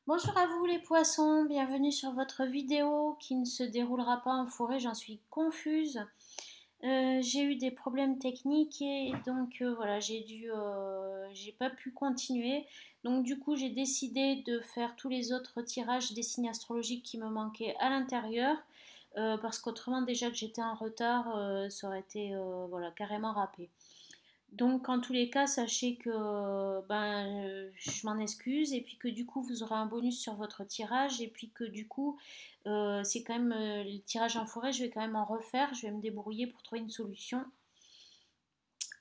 Bonjour à vous les poissons, bienvenue sur votre vidéo qui ne se déroulera pas en forêt, j'en suis confuse. J'ai eu des problèmes techniques et donc voilà, j'ai pas pu continuer. Donc du coup, j'ai décidé de faire tous les autres tirages des signes astrologiques qui me manquaient à l'intérieur. Parce qu'autrement déjà que j'étais en retard, ça aurait été voilà, carrément râpé. Donc, en tous les cas, sachez que je m'en excuse et puis que du coup, vous aurez un bonus sur votre tirage et puis que du coup, c'est quand même le tirage en forêt, je vais quand même en refaire, je vais me débrouiller pour trouver une solution.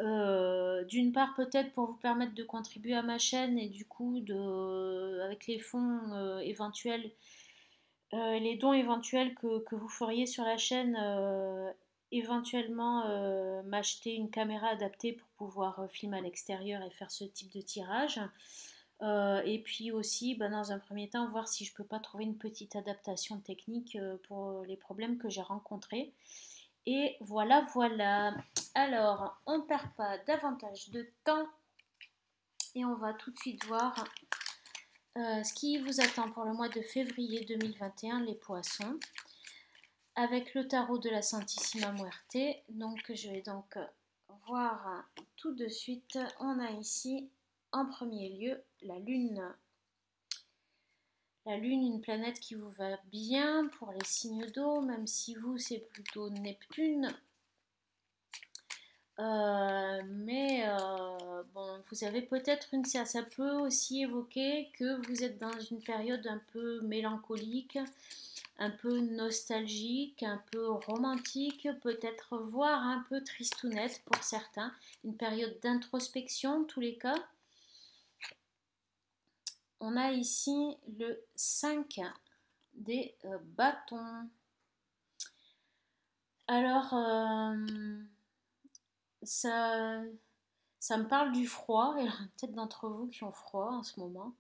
D'une part, peut-être pour vous permettre de contribuer à ma chaîne et du coup, avec les fonds éventuels, les dons éventuels que vous feriez sur la chaîne, éventuellement m'acheter une caméra adaptée pour pouvoir filmer à l'extérieur et faire ce type de tirage. Et puis aussi, dans un premier temps, voir si je peux pas trouver une petite adaptation technique pour les problèmes que j'ai rencontrés. Et voilà, voilà. Alors, on ne perd pas davantage de temps et on va tout de suite voir ce qui vous attend pour le mois de février 2021, les poissons, avec le tarot de la Santissima Muerte. Donc je vais donc voir tout de suite. On a ici en premier lieu la Lune. La Lune, une planète qui vous va bien pour les signes d'eau, même si vous c'est plutôt Neptune. Bon, vous avez peut-être ça peut aussi évoquer que vous êtes dans une période un peu mélancolique, un peu nostalgique, un peu romantique, peut-être voire un peu tristounette pour certains, une période d'introspection en tous les cas. On a ici le 5 des bâtons. Alors, ça, ça me parle du froid, il y en a peut-être d'entre vous qui ont froid en ce moment.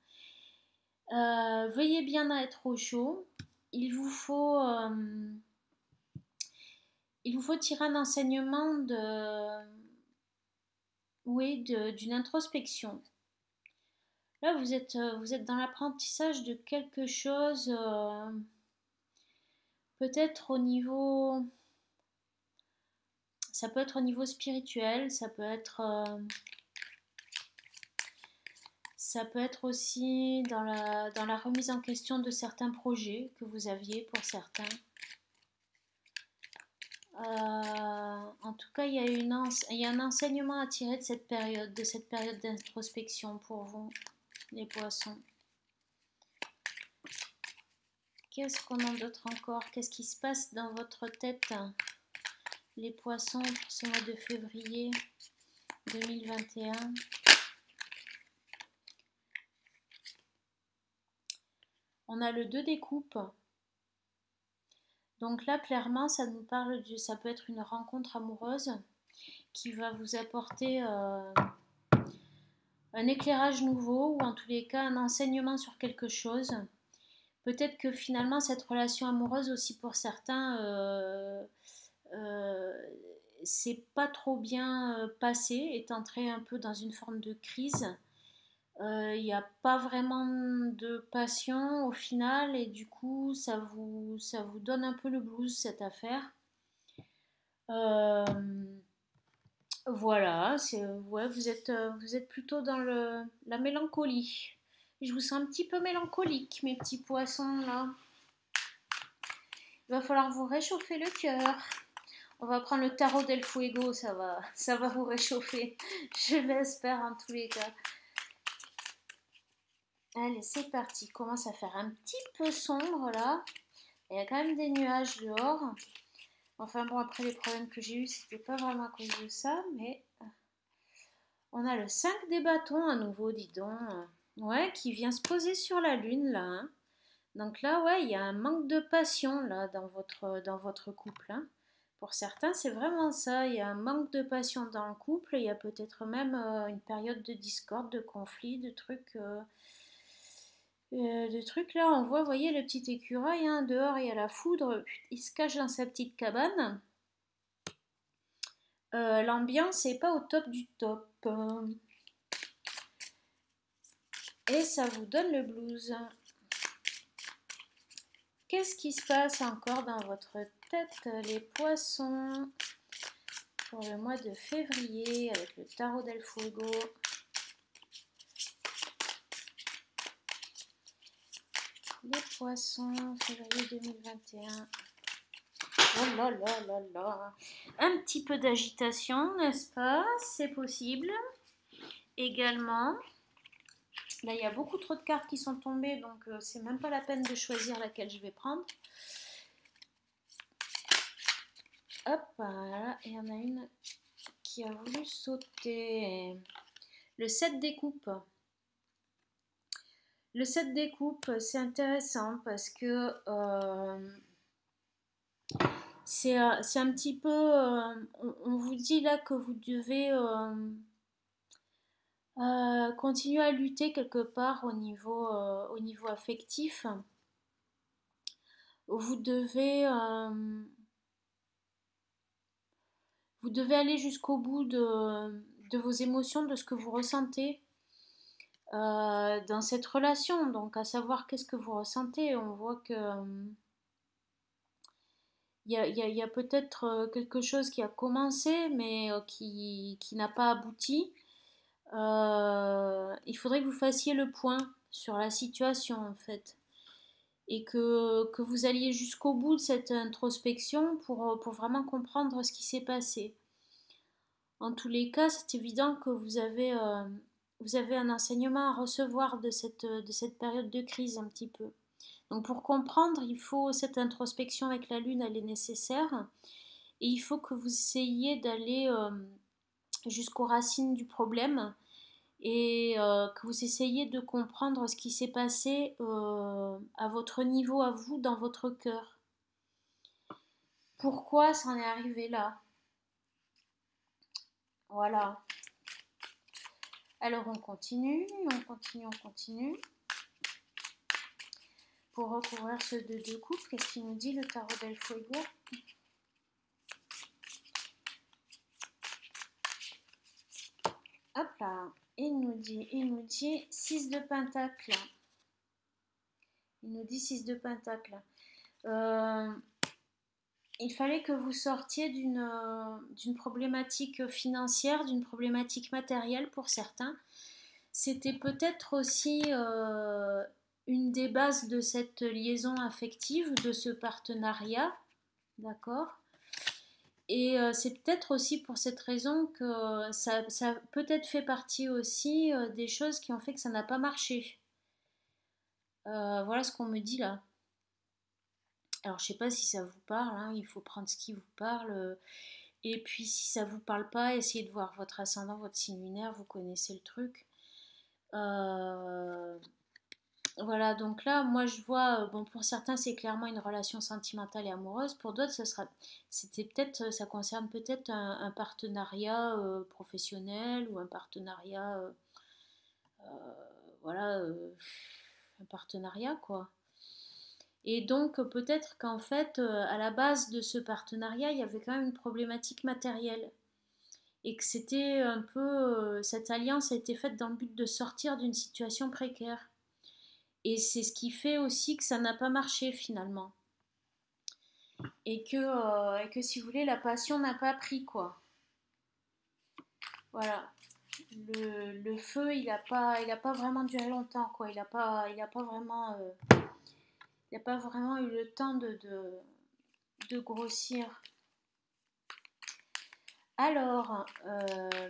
Veuillez bien être au chaud. Il vous faut, tirer un enseignement d'une introspection. Là, vous êtes dans l'apprentissage de quelque chose, peut-être ça peut être au niveau spirituel, ça peut être aussi dans la remise en question de certains projets que vous aviez pour certains. En tout cas, il y a un enseignement à tirer de cette période d'introspection pour vous, les poissons. Qu'est-ce qu'on a d'autre encore? Qu'est-ce qui se passe dans votre tête, les poissons, pour ce mois de février 2021? On a le 2 des coupes. Donc là, clairement, ça peut être une rencontre amoureuse qui va vous apporter un éclairage nouveau ou en tous les cas un enseignement sur quelque chose. Peut-être que finalement cette relation amoureuse aussi pour certains c'est pas trop bien passé, est entré un peu dans une forme de crise. Il n'y a pas vraiment de passion au final et du coup ça vous donne un peu le blues cette affaire. Euh, voilà, ouais, vous êtes plutôt dans la mélancolie. Je vous sens un petit peu mélancolique, mes petits poissons là. Il va falloir vous réchauffer le cœur. On va prendre le tarot del fuego, ça va vous réchauffer. Je l'espère en tous les cas. Allez, c'est parti. Il commence à faire un petit peu sombre là. Il y a quand même des nuages dehors. Enfin bon, après les problèmes que j'ai eus, c'était pas vraiment à cause de ça, mais on a le 5 des bâtons à nouveau, dis donc. Ouais, qui vient se poser sur la lune là, hein. Donc là, ouais, il y a un manque de passion là dans votre couple, hein. Pour certains, c'est vraiment ça. Il y a un manque de passion dans le couple. Il y a peut-être même une période de discorde, de conflit, de trucs. Là, on voit, vous voyez, le petit écureuil, hein, dehors il y a la foudre, il se cache dans sa petite cabane. L'ambiance n'est pas au top du top. Et ça vous donne le blues. Qu'est-ce qui se passe encore dans votre tête, les poissons, pour le mois de février avec le tarot del fuego? Les poissons, février 2021. Oh là là là là. Un petit peu d'agitation, n'est-ce pas? C'est possible. Également. Là, il y a beaucoup trop de cartes qui sont tombées, donc c'est même pas la peine de choisir laquelle je vais prendre. Hop, voilà. Et il y en a une qui a voulu sauter. Le 7 des coupes. Le 7 des coupes, c'est intéressant parce que c'est un petit peu... on vous dit là que vous devez continuer à lutter quelque part au niveau affectif. Vous devez, vous devez aller jusqu'au bout de vos émotions, de ce que vous ressentez dans cette relation. Donc à savoir qu'est-ce que vous ressentez. On voit que... il y a peut-être quelque chose qui a commencé, mais qui n'a pas abouti. Il faudrait que vous fassiez le point sur la situation, en fait. Et que vous alliez jusqu'au bout de cette introspection pour vraiment comprendre ce qui s'est passé. En tous les cas, c'est évident que vous avez un enseignement à recevoir de cette période de crise un petit peu. Donc pour comprendre, il faut cette introspection avec la Lune, elle est nécessaire. Et il faut que vous essayiez d'aller jusqu'aux racines du problème et que vous essayiez de comprendre ce qui s'est passé à votre niveau, à vous, dans votre cœur. Pourquoi ça en est arrivé là? Voilà. Alors on continue, on continue, on continue. Pour recouvrir ce deux coups, qu'est-ce qu'il nous dit le tarot del fuego? Hop là, il nous dit 6 de pentacle. Il nous dit 6 de pentacle. Il fallait que vous sortiez d'une problématique financière, d'une problématique matérielle pour certains. C'était peut-être aussi une des bases de cette liaison affective, de ce partenariat, d'accord? Et c'est peut-être aussi pour cette raison que ça peut-être fait partie aussi des choses qui ont fait que ça n'a pas marché. Voilà ce qu'on me dit là. Alors je sais pas si ça vous parle, hein, il faut prendre ce qui vous parle. Et puis si ça vous parle pas, essayez de voir votre ascendant, votre signe lunaire, vous connaissez le truc. Voilà, donc là, moi je vois, bon pour certains c'est clairement une relation sentimentale et amoureuse, pour d'autres ça concerne peut-être un partenariat professionnel ou un partenariat, voilà, un partenariat quoi. Et donc peut-être qu'en fait, à la base de ce partenariat, il y avait quand même une problématique matérielle. Et que c'était un peu... cette alliance a été faite dans le but de sortir d'une situation précaire. Et c'est ce qui fait aussi que ça n'a pas marché finalement. Et que si vous voulez, la passion n'a pas pris quoi. Voilà. Le feu, il a pas vraiment duré longtemps quoi. Il a pas vraiment... il n'a pas vraiment eu le temps de grossir. Alors,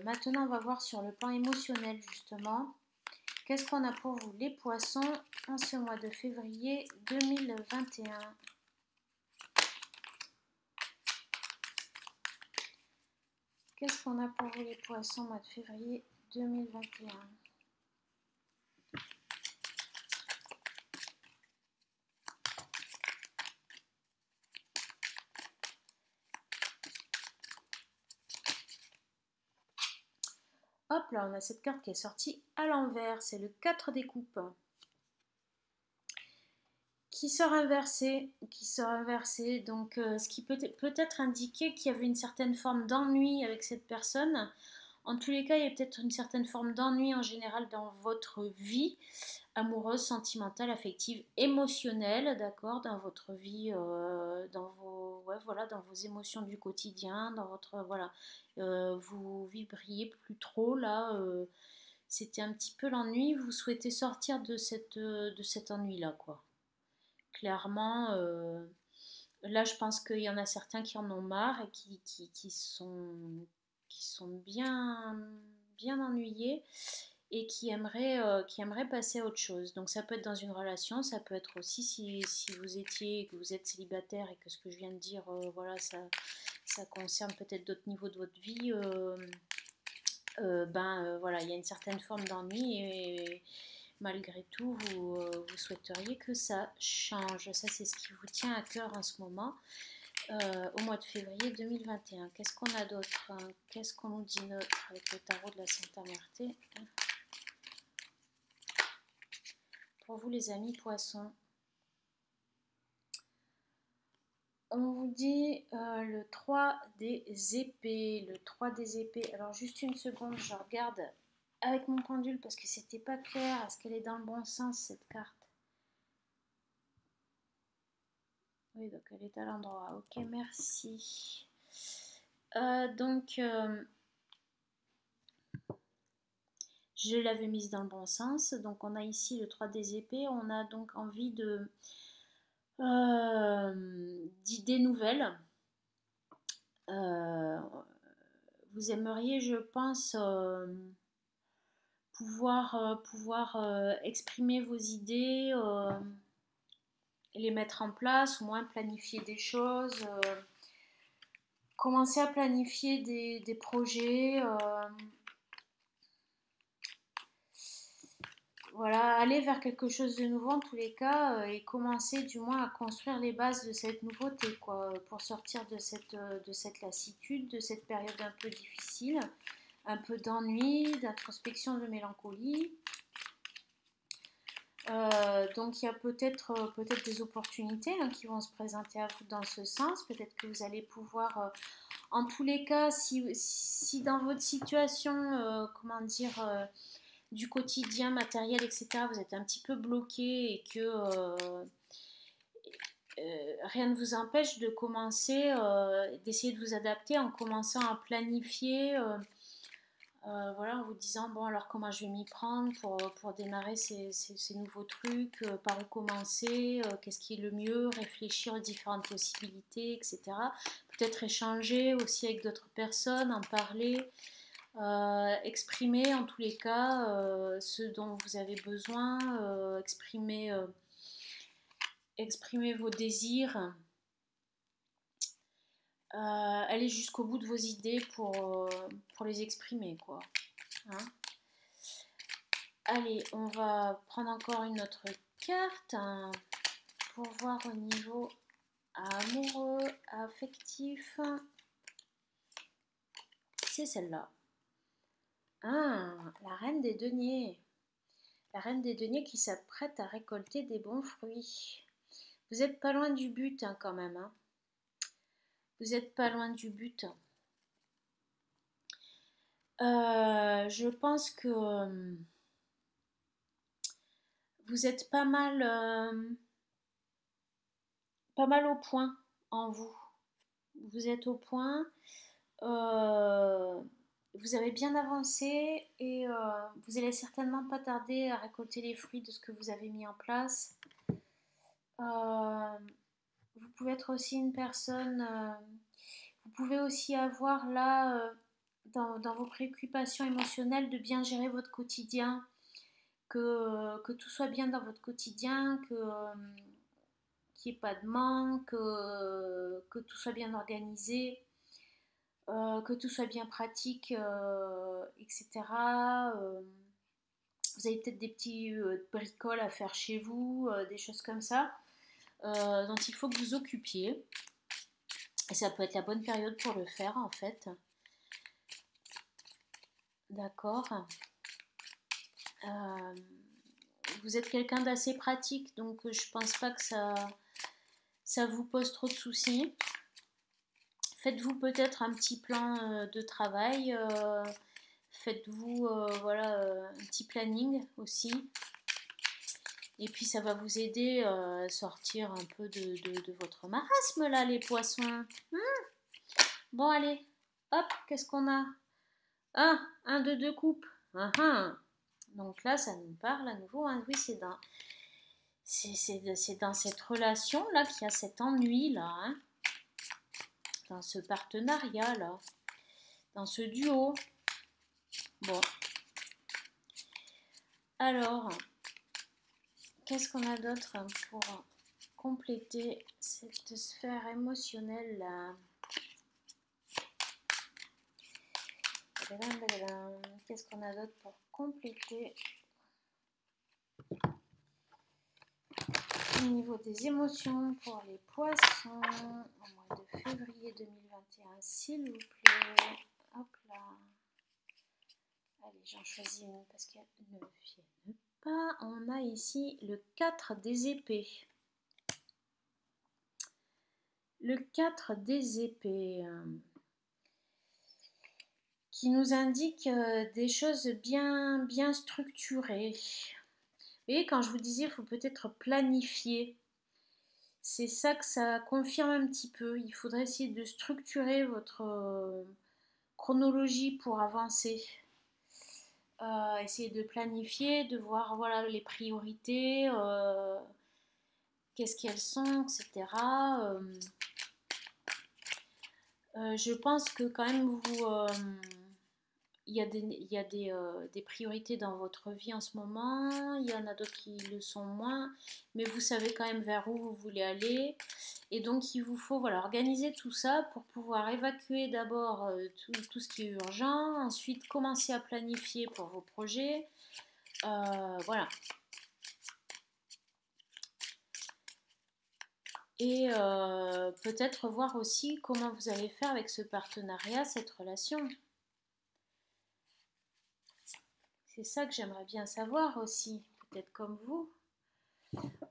maintenant on va voir sur le plan émotionnel justement. Qu'est-ce qu'on a pour vous les poissons en ce mois de février 2021? Qu'est-ce qu'on a pour vous les poissons au mois de février 2021? Hop là, on a cette carte qui est sortie à l'envers, c'est le 4 des coupes. Qui sort inversé, donc ce qui peut être indiquer qu'il y avait une certaine forme d'ennui avec cette personne. En tous les cas, il y a peut-être une certaine forme d'ennui en général dans votre vie amoureuse, sentimentale, affective, émotionnelle, d'accord, dans votre vie, dans vos, ouais, voilà, dans vos émotions du quotidien, dans votre, voilà, vous vibriez plus trop là. C'était un petit peu l'ennui. Vous souhaitez sortir de cet ennui-là, quoi. Clairement, là, je pense qu'il y en a certains qui en ont marre et qui sont bien ennuyés et qui aimeraient passer à autre chose. Donc ça peut être dans une relation, ça peut être aussi si vous étiez, que vous êtes célibataire et que ce que je viens de dire, voilà, ça concerne peut-être d'autres niveaux de votre vie. Voilà, il y a une certaine forme d'ennui et malgré tout, vous souhaiteriez que ça change. Ça, c'est ce qui vous tient à cœur en ce moment, au mois de février 2021. Qu'est-ce qu'on a d'autre, hein? Qu'est-ce qu'on nous dit d'autre avec le tarot de la Santa Muerte? Pour vous, les amis poissons, on vous dit le 3 des épées. Le 3 des épées. Alors, juste une seconde, je regarde avec mon pendule parce que c'était pas clair. Est-ce qu'elle est dans le bon sens, cette carte? Oui, donc elle est à l'endroit. Ok, merci. Je l'avais mise dans le bon sens. Donc, on a ici le 3 des épées. On a donc envie d'idées nouvelles. Vous aimeriez, je pense, pouvoir exprimer vos idées, les mettre en place, au moins planifier des choses, commencer à planifier des projets, voilà, aller vers quelque chose de nouveau en tous les cas, et commencer du moins à construire les bases de cette nouveauté, quoi, pour sortir de cette lassitude, de cette période un peu difficile, un peu d'ennui, d'introspection, de mélancolie. Donc il y a peut-être des opportunités, hein, qui vont se présenter à vous dans ce sens. Peut-être que vous allez pouvoir, en tous les cas, si dans votre situation, comment dire, du quotidien matériel, etc., vous êtes un petit peu bloqué et que rien ne vous empêche de commencer, d'essayer de vous adapter en commençant à planifier. Voilà, en vous disant, bon, alors comment je vais m'y prendre pour démarrer ces nouveaux trucs, par où commencer, qu'est-ce qui est le mieux, réfléchir aux différentes possibilités, etc. Peut-être échanger aussi avec d'autres personnes, en parler, exprimer en tous les cas ce dont vous avez besoin, exprimer vos désirs. Aller jusqu'au bout de vos idées pour les exprimer, quoi. Hein? Allez, on va prendre encore une autre carte, hein, pour voir au niveau amoureux, affectif. C'est celle-là. Ah, la reine des deniers. La reine des deniers qui s'apprête à récolter des bons fruits. Vous n'êtes pas loin du but, hein, quand même. Hein. Vous n'êtes pas loin du but. Je pense que vous êtes pas mal au point en vous. Vous êtes au point. Vous avez bien avancé et vous allez certainement pas tarder à récolter les fruits de ce que vous avez mis en place. Vous pouvez être aussi une personne. Vous pouvez aussi avoir là, dans vos préoccupations émotionnelles, de bien gérer votre quotidien, que tout soit bien dans votre quotidien, qu'il n'y ait pas de manque, que tout soit bien organisé, que tout soit bien pratique, etc. Vous avez peut-être des petits bricoles à faire chez vous, des choses comme ça, dont il faut que vous occupiez. Et ça peut être la bonne période pour le faire, en fait. D'accord. Vous êtes quelqu'un d'assez pratique, donc je pense pas que ça vous pose trop de soucis. Faites-vous peut-être un petit plan de travail, Faites-vous voilà, un petit planning aussi. Et puis ça va vous aider à sortir un peu de votre marasme là, les poissons. Bon, allez, hop, qu'est-ce qu'on a? Ah, un de deux coupes. Ah, ah. Donc là, ça nous parle à nouveau. Hein. Oui, c'est dans cette relation-là qu'il y a cet ennui-là. Hein. Dans ce partenariat-là. Dans ce duo. Bon. Alors, qu'est-ce qu'on a d'autre pour compléter cette sphère émotionnelle-là? Qu'est-ce qu'on a d'autre pour compléter au niveau des émotions pour les poissons au mois de février 2021, s'il vous plaît? Hop là. Allez, j'en choisis une parce qu'elles ne viennent pas. On a ici le 4 des épées. Le 4 des épées qui nous indique des choses bien structurées. Vous voyez, quand je vous disais, il faut peut-être planifier. C'est ça que ça confirme un petit peu. Il faudrait essayer de structurer votre chronologie pour avancer. Essayer de planifier, de voir voilà, les priorités, qu'est-ce qu'elles sont, etc. Je pense que quand même il y a des priorités dans votre vie en ce moment, il y en a d'autres qui le sont moins, mais vous savez quand même vers où vous voulez aller. Et donc il vous faut voilà, organiser tout ça pour pouvoir évacuer d'abord tout ce qui est urgent, ensuite commencer à planifier pour vos projets. Voilà. Et peut-être voir aussi comment vous allez faire avec ce partenariat, cette relation. C'est ça que j'aimerais bien savoir aussi, peut-être comme vous.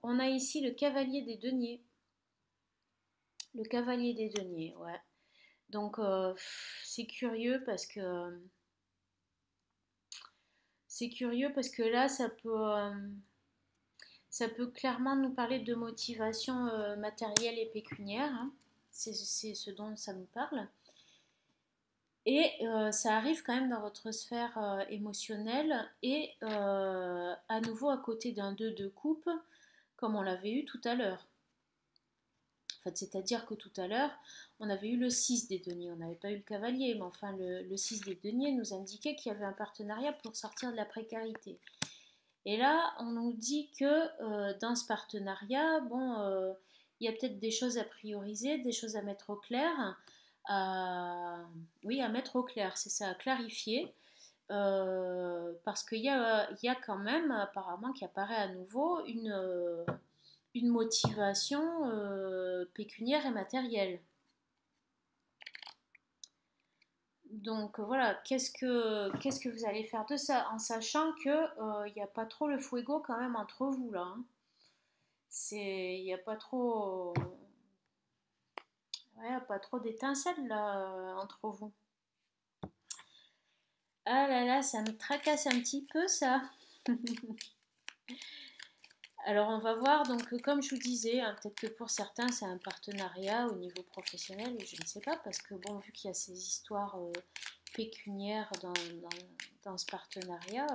On a ici le cavalier des deniers. Le cavalier des deniers, ouais. Donc c'est curieux parce que là ça peut clairement nous parler de motivation matérielle et pécuniaire. Hein. C'est ce dont ça nous parle. Et ça arrive quand même dans votre sphère émotionnelle et à nouveau à côté d'un 2 de coupe, comme on l'avait eu tout à l'heure. En fait, c'est-à-dire que tout à l'heure, on avait eu le 6 des deniers, on n'avait pas eu le cavalier, mais enfin le 6 des deniers nous indiquait qu'il y avait un partenariat pour sortir de la précarité. Et là, on nous dit que dans ce partenariat, bon, il y a peut-être des choses à prioriser, des choses à mettre au clair. Oui, à mettre au clair, c'est ça, à clarifier. Parce qu'il y a quand même, apparemment, qui apparaît à nouveau une motivation pécuniaire et matérielle. Donc voilà, qu'est-ce que vous allez faire de ça en sachant que il n'y a pas trop le fuego quand même entre vous là. Hein. Il n'y a pas trop, ouais, pas trop d'étincelles là entre vous. Ah là là, ça me tracasse un petit peu ça. Alors on va voir, donc comme je vous disais, hein, peut-être que pour certains c'est un partenariat au niveau professionnel, je ne sais pas, parce que bon, vu qu'il y a ces histoires pécuniaires dans ce partenariat,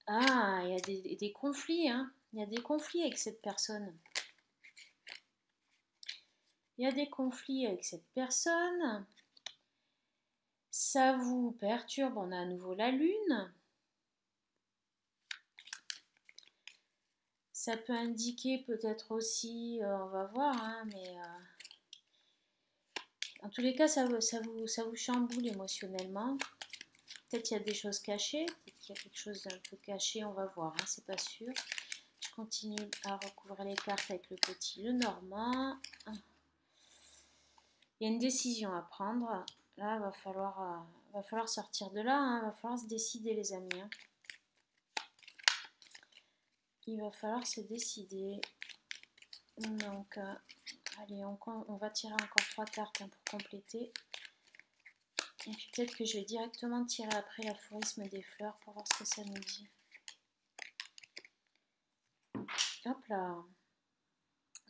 il y a des conflits, hein. Il y a des conflits avec cette personne. Il y a des conflits avec cette personne. Ça vous perturbe, on a à nouveau la lune. Ça peut indiquer peut-être aussi, on va voir, hein, mais en tous les cas, ça vous chamboule émotionnellement. Peut-être il y a des choses cachées, peut-être qu'il y a quelque chose d'un peu caché, on va voir, hein, c'est pas sûr. Je continue à recouvrir les cartes avec le petit Lenormand. Il y a une décision à prendre. Là, il va falloir sortir de là, hein, il va falloir se décider les amis. Hein. Il va falloir se décider. Donc, allez, on va tirer encore 3 cartes hein, pour compléter. Et puis peut-être que je vais directement tirer après l'aphorisme des fleurs pour voir ce que ça nous dit. Hop là.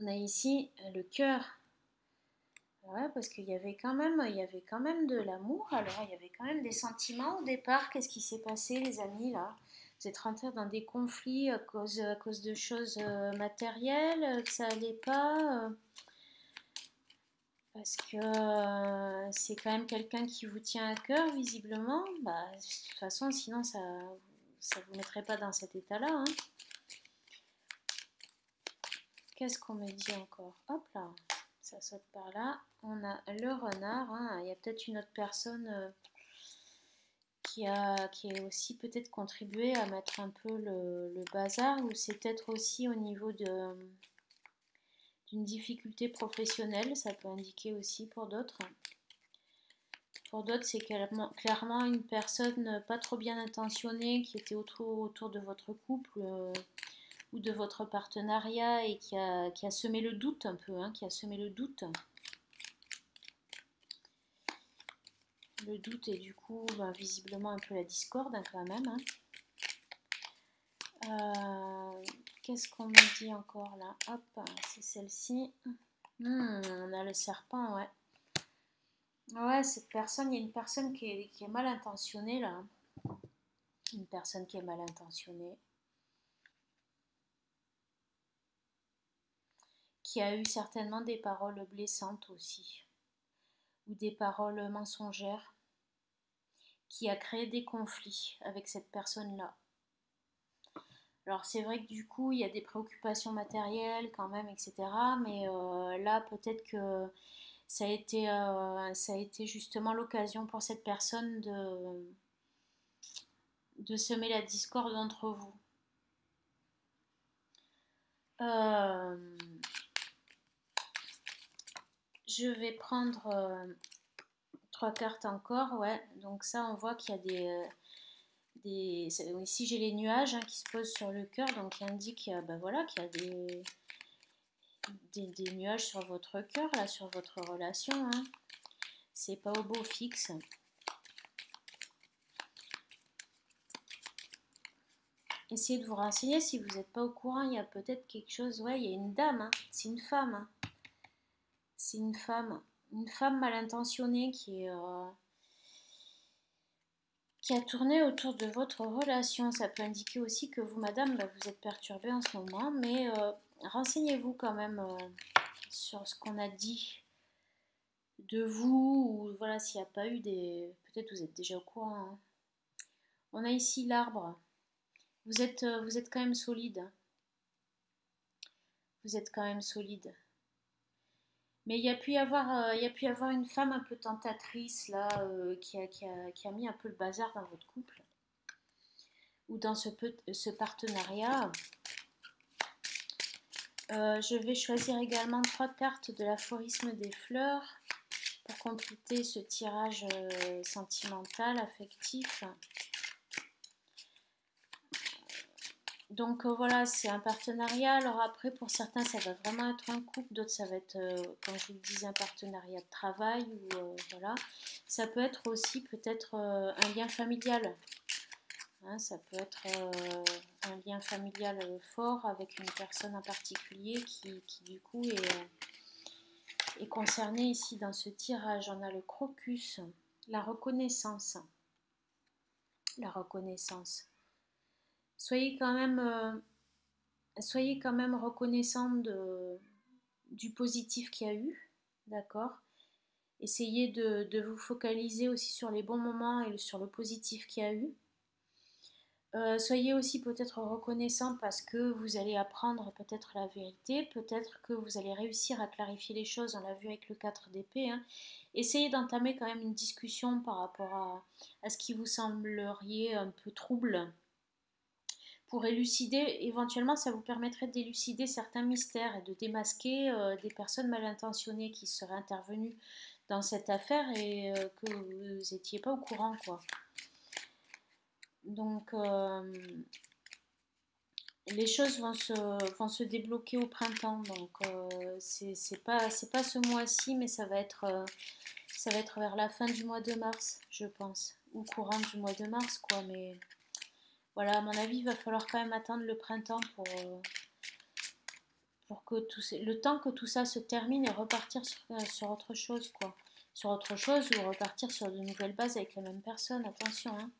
On a ici le cœur. Ouais, parce qu'il y avait quand même, de l'amour. Alors, il y avait quand même des sentiments au départ. Qu'est-ce qui s'est passé, les amis, là? Vous êtes rentrés dans des conflits à cause de choses matérielles, que ça allait pas, parce que c'est quand même quelqu'un qui vous tient à cœur, visiblement. Bah, de toute façon, sinon, ça vous mettrait pas dans cet état-là, hein. Qu'est-ce qu'on me dit encore? Hop là, ça saute par là. On a le renard, hein. Il y a peut-être une autre personne qui a aussi peut-être contribué à mettre un peu le bazar, ou c'est peut-être aussi au niveau d'une difficulté professionnelle, ça peut indiquer aussi pour d'autres. Pour d'autres, c'est clairement une personne pas trop bien intentionnée qui était autour de votre couple ou de votre partenariat et qui a semé le doute un peu, hein, qui a semé le doute. Le doute et du coup, ben, visiblement un peu la discorde hein, quand même. Hein. Qu'est-ce qu'on me dit encore là? Hop, c'est celle-ci. On a le serpent, ouais. Ouais, cette personne, il y a une personne qui est mal intentionnée là. Une personne qui est mal intentionnée. Qui a eu certainement des paroles blessantes aussi. Ou des paroles mensongères. Qui a créé des conflits avec cette personne-là. Alors c'est vrai que du coup, il y a des préoccupations matérielles quand même, etc. Mais là, peut-être que ça a été justement l'occasion pour cette personne de semer la discorde entre vous. Je vais prendre 3 cartes encore, ouais. Donc ça, on voit qu'il y a ici j'ai les nuages hein, qui se posent sur le cœur, donc qui indique qu'il y a, voilà, qu'il y a des nuages sur votre cœur, là, sur votre relation. Hein. C'est pas au beau fixe. Essayez de vous renseigner si vous n'êtes pas au courant. Il y a peut-être quelque chose. Ouais, il y a une dame. Hein. C'est une femme. Hein. C'est une femme. Une femme mal intentionnée qui a tourné autour de votre relation. Ça peut indiquer aussi que vous, madame, vous êtes perturbée en ce moment. Mais renseignez-vous quand même sur ce qu'on a dit de vous. Ou voilà, s'il n'y a pas eu des... Peut-être vous êtes déjà au courant. Hein. On a ici l'arbre. Vous êtes quand même solide. Vous êtes quand même solide. Mais il y a pu y avoir une femme un peu tentatrice là, qui a mis un peu le bazar dans votre couple ou dans ce partenariat. Je vais choisir également 3 cartes de l'aphorisme des fleurs pour compléter ce tirage sentimental, affectif. Donc voilà, c'est un partenariat. Alors après, pour certains, ça va vraiment être un couple, d'autres, ça va être, comme je vous le disais, un partenariat de travail. Ou voilà. Ça peut être aussi peut-être un lien familial. Hein, ça peut être un lien familial fort avec une personne en particulier qui du coup est concernée ici dans ce tirage. On a le crocus, la reconnaissance. La reconnaissance. Soyez quand même reconnaissant du positif qu'il y a eu, d'accord? Essayez de vous focaliser aussi sur les bons moments et sur le positif qu'il y a eu. Soyez aussi peut-être reconnaissant parce que vous allez apprendre peut-être la vérité, peut-être que vous allez réussir à clarifier les choses, on l'a vu avec le 4 d'épée. Hein. Essayez d'entamer quand même une discussion par rapport à ce qui vous sembleriez un peu trouble. Pour élucider, éventuellement ça vous permettrait d'élucider certains mystères et de démasquer des personnes mal intentionnées qui seraient intervenues dans cette affaire et que vous n'étiez pas au courant quoi. Donc les choses vont se débloquer au printemps, donc c'est pas ce mois-ci, mais ça va être Ça va être vers la fin du mois de mars, je pense, ou courant du mois de mars, quoi. Mais voilà, à mon avis, il va falloir quand même attendre le printemps pour que le temps que tout ça se termine et repartir sur autre chose, quoi. Sur autre chose ou repartir sur de nouvelles bases avec la même personne, attention, hein.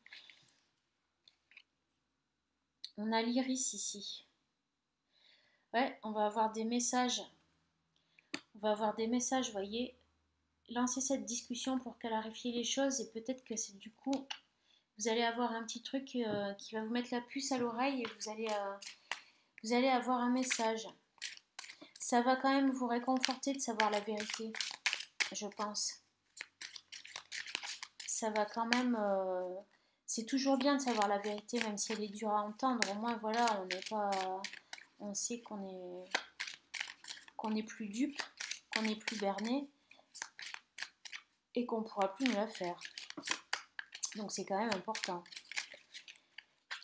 On a l'Iris ici. Ouais, on va avoir des messages. On va avoir des messages, vous voyez. Lancer cette discussion pour clarifier les choses et peut-être que c'est du coup, vous allez avoir un petit truc qui va vous mettre la puce à l'oreille et vous allez avoir un message. Ça va quand même vous réconforter de savoir la vérité, je pense. Ça va quand même... c'est toujours bien de savoir la vérité, même si elle est dure à entendre. Au moins, voilà, on n'est pas... On sait qu'on n'est plus dupe, qu'on n'est plus berné et qu'on ne pourra plus nous la faire. Donc c'est quand même important.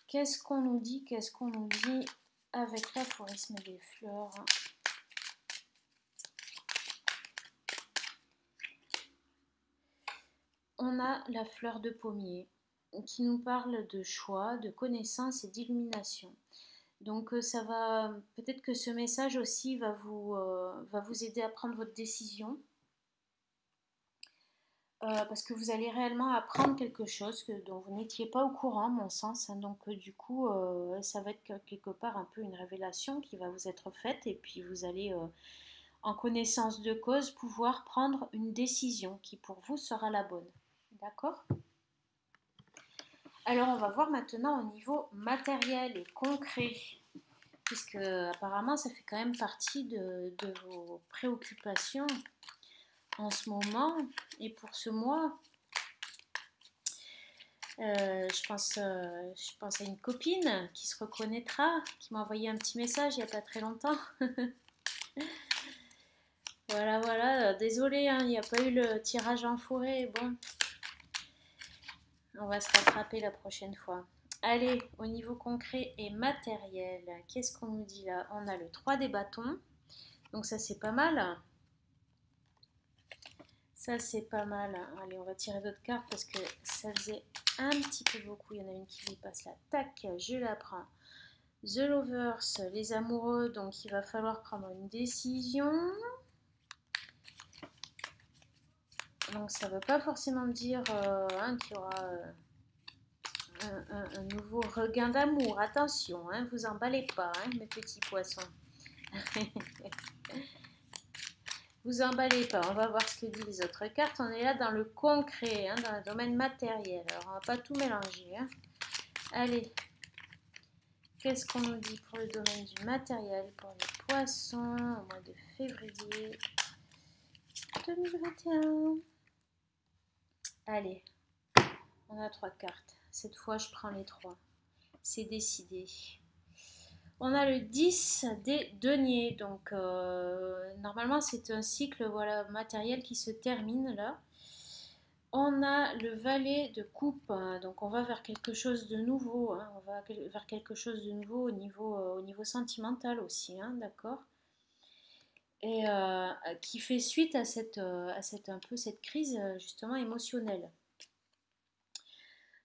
Qu'est-ce qu'on nous dit? Qu'est-ce qu'on nous dit avec l'aphorisme des fleurs? On a la fleur de pommier qui nous parle de choix, de connaissance et d'illumination. Donc ça va, peut-être que ce message aussi va vous aider à prendre votre décision. Parce que vous allez réellement apprendre quelque chose dont vous n'étiez pas au courant, à mon sens, hein. Donc du coup, ça va être quelque part un peu une révélation qui va vous être faite et puis vous allez, en connaissance de cause, pouvoir prendre une décision qui pour vous sera la bonne. D'accord? Alors on va voir maintenant au niveau matériel et concret, puisque apparemment ça fait quand même partie de vos préoccupations en ce moment et pour ce mois. Je pense à une copine qui se reconnaîtra, qui m'a envoyé un petit message il n'y a pas très longtemps. Voilà, voilà, désolée, hein, il n'y a pas eu le tirage en forêt. Bon, on va se rattraper la prochaine fois. Allez, au niveau concret et matériel, qu'est-ce qu'on nous dit là? On a le 3 des bâtons, donc ça c'est pas mal. Ça c'est pas mal. Allez, on va tirer d'autres cartes parce que ça faisait un petit peu beaucoup. Il y en a une qui passe là. Tac, je la prends. The Lovers, les amoureux, donc il va falloir prendre une décision. Donc ça ne veut pas forcément dire qu'il y aura un nouveau regain d'amour. Attention, hein, vous emballez pas, hein, mes petits poissons. Vous emballez pas, on va voir ce que disent les autres cartes. On est là dans le concret, hein, dans le domaine matériel. Alors on va pas tout mélanger, hein. Allez, qu'est-ce qu'on nous dit pour le domaine du matériel pour les poissons au mois de février 2021? Allez, on a 3 cartes. Cette fois, je prends les 3. C'est décidé. On a le 10 des deniers. Donc, normalement, c'est un cycle, voilà, matériel qui se termine là. On a le valet de coupe. Donc, on va vers quelque chose de nouveau, hein. On va vers quelque chose de nouveau au niveau sentimental aussi, hein, d'accord? Et qui fait suite à un peu cette crise justement émotionnelle.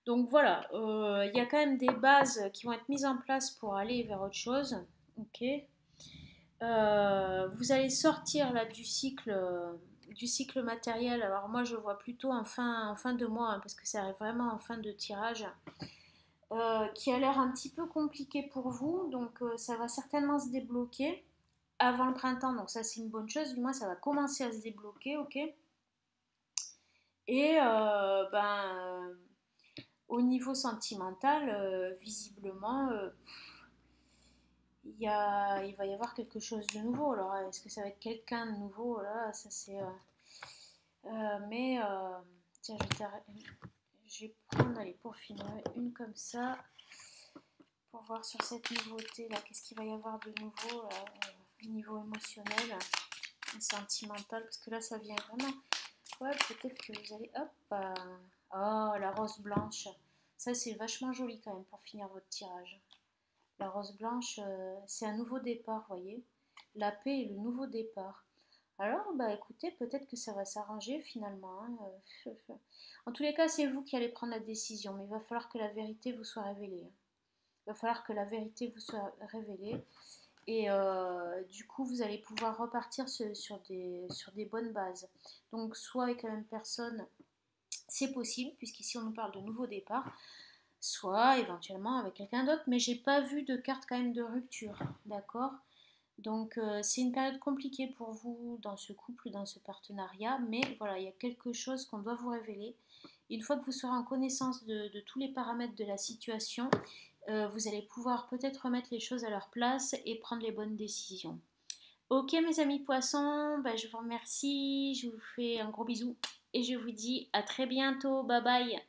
Donc voilà, il y a quand même des bases qui vont être mises en place pour aller vers autre chose. Ok. Vous allez sortir là du cycle matériel. Alors moi je vois plutôt en fin de mois, hein, parce que ça arrive vraiment en fin de tirage, qui a l'air un petit peu compliqué pour vous. Donc ça va certainement se débloquer avant le printemps. Donc ça c'est une bonne chose. Du moins ça va commencer à se débloquer, ok. Et au niveau sentimental, visiblement, il va y avoir quelque chose de nouveau. Alors, est-ce que ça va être quelqu'un de nouveau? Là, ça c'est. Tiens, je vais prendre, allez, pour finir, une comme ça, pour voir sur cette nouveauté là, qu'est-ce qu'il va y avoir de nouveau au niveau émotionnel et sentimental, parce que là, ça vient vraiment. Ouais, peut-être que vous allez. Hop! Oh, la rose blanche. Ça, c'est vachement joli quand même pour finir votre tirage. La rose blanche, c'est un nouveau départ, voyez. La paix est le nouveau départ. Alors, bah écoutez, peut-être que ça va s'arranger finalement, hein, En tous les cas, c'est vous qui allez prendre la décision, mais il va falloir que la vérité vous soit révélée, hein. Il va falloir que la vérité vous soit révélée. Et du coup, vous allez pouvoir repartir sur des bonnes bases. Donc, soit avec la même personne, c'est possible, puisqu'ici on nous parle de nouveau départ, soit éventuellement avec quelqu'un d'autre, mais j'ai pas vu de carte quand même de rupture, d'accord? Donc c'est une période compliquée pour vous dans ce couple, dans ce partenariat, mais voilà, il y a quelque chose qu'on doit vous révéler. Une fois que vous serez en connaissance de tous les paramètres de la situation, vous allez pouvoir peut-être remettre les choses à leur place et prendre les bonnes décisions. Ok mes amis poissons, bah, je vous remercie, je vous fais un gros bisou et je vous dis à très bientôt, bye bye.